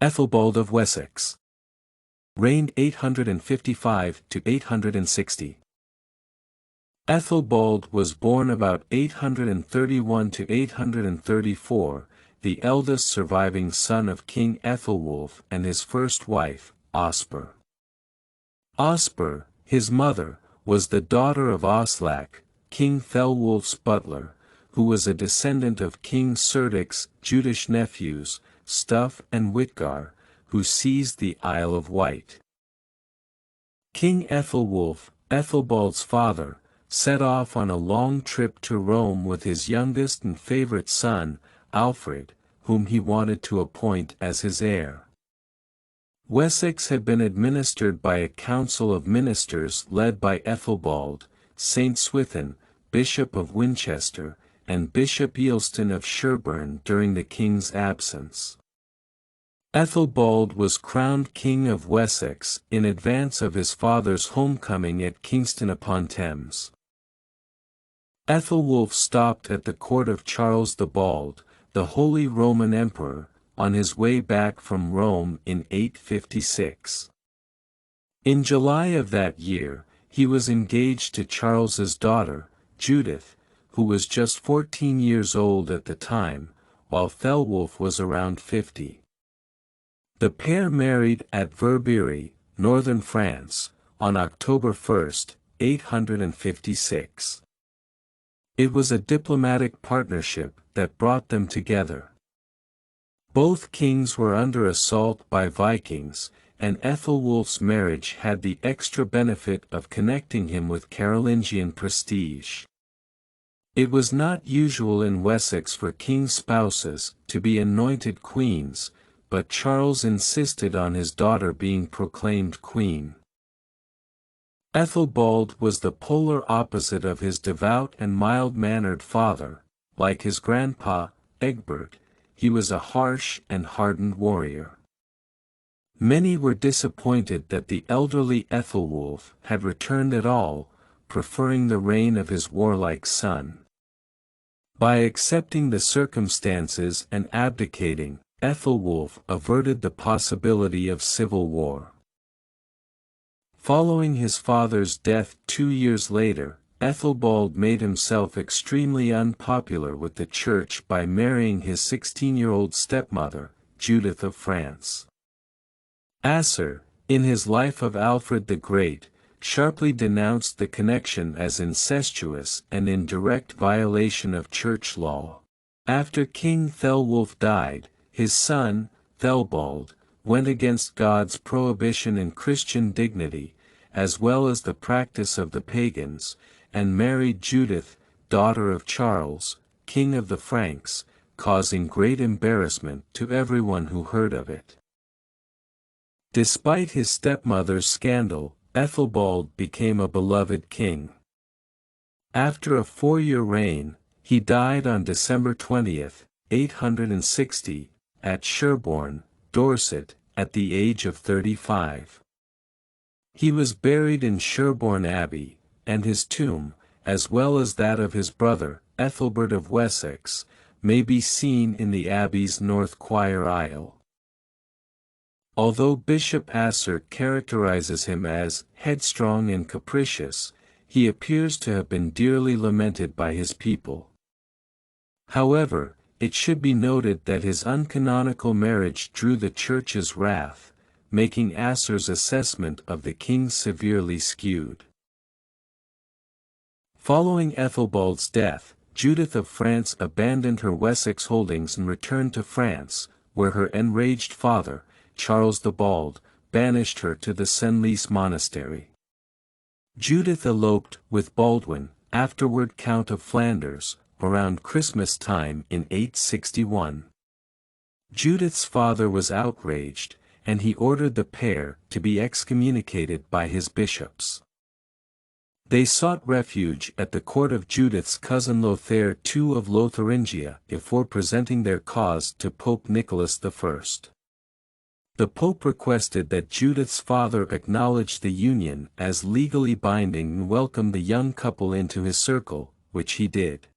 Aethelbald of Wessex. Reigned 855 to 860. Aethelbald was born about 831 to 834, the eldest surviving son of King Aethelwulf and his first wife, Osper. Osper, his mother, was the daughter of Oslac, King Aethelwulf's butler, who was a descendant of King Serdic's Jutish nephews, Stuff and Witgar, who seized the Isle of Wight. King Aethelwulf, Aethelbald's father, set off on a long trip to Rome with his youngest and favorite son, Alfred, whom he wanted to appoint as his heir. Wessex had been administered by a council of ministers led by Aethelbald, Saint Swithin, Bishop of Winchester, and Bishop Ealston of Sherbourne during the king's absence. Aethelbald was crowned King of Wessex in advance of his father's homecoming at Kingston-upon-Thames. Aethelwulf stopped at the court of Charles the Bald, the Holy Roman Emperor, on his way back from Rome in 856. In July of that year, he was engaged to Charles's daughter, Judith, who was just 14 years old at the time, while Aethelwulf was around 50. The pair married at Verberie, northern France, on October 1, 856. It was a diplomatic partnership that brought them together. Both kings were under assault by Vikings, and Aethelwulf's marriage had the extra benefit of connecting him with Carolingian prestige. It was not usual in Wessex for king's spouses to be anointed queens, but Charles insisted on his daughter being proclaimed queen. Aethelbald was the polar opposite of his devout and mild-mannered father. Like his grandpa, Egbert, he was a harsh and hardened warrior. Many were disappointed that the elderly Aethelwulf had returned at all, preferring the reign of his warlike son. By accepting the circumstances and abdicating, Aethelwulf averted the possibility of civil war. Following his father's death 2 years later, Aethelbald made himself extremely unpopular with the church by marrying his 16-year-old stepmother, Judith of France. Asser, in his Life of Alfred the Great, sharply denounced the connection as incestuous and in direct violation of church law. After King Aethelwulf died, his son, Æthelbald, went against God's prohibition in Christian dignity, as well as the practice of the pagans, and married Judith, daughter of Charles, king of the Franks, causing great embarrassment to everyone who heard of it. Despite his stepmother's scandal, Æthelbald became a beloved king. After a 4-year reign, he died on December 20, 860, at Sherbourne, Dorset, at the age of 35. He was buried in Sherbourne Abbey, and his tomb, as well as that of his brother, Aethelbald of Wessex, may be seen in the abbey's north choir aisle. Although Bishop Asser characterizes him as headstrong and capricious, he appears to have been dearly lamented by his people. However, it should be noted that his uncanonical marriage drew the church's wrath, making Asser's assessment of the king severely skewed. Following Aethelbald's death, Judith of France abandoned her Wessex holdings and returned to France, where her enraged father, Charles the Bald, banished her to the Senlis monastery. Judith eloped with Baldwin, afterward Count of Flanders, around Christmas time in 861. Judith's father was outraged, and he ordered the pair to be excommunicated by his bishops. They sought refuge at the court of Judith's cousin Lothair II of Lotharingia before presenting their cause to Pope Nicholas I. The Pope requested that Judith's father acknowledge the union as legally binding and welcome the young couple into his circle, which he did.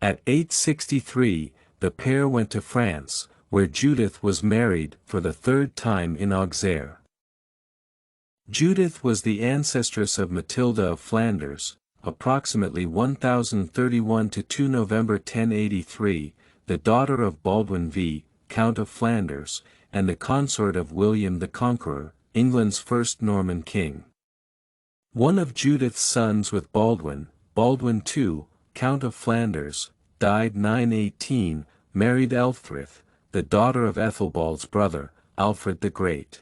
At 863, the pair went to France, where Judith was married for the third time in Auxerre. Judith was the ancestress of Matilda of Flanders, approximately 1031 to 2 November 1083, the daughter of Baldwin V, Count of Flanders, and the consort of William the Conqueror, England's first Norman king. One of Judith's sons with Baldwin, Baldwin II, Count of Flanders, died 918, married Elfrith, the daughter of Aethelbald's brother, Alfred the Great.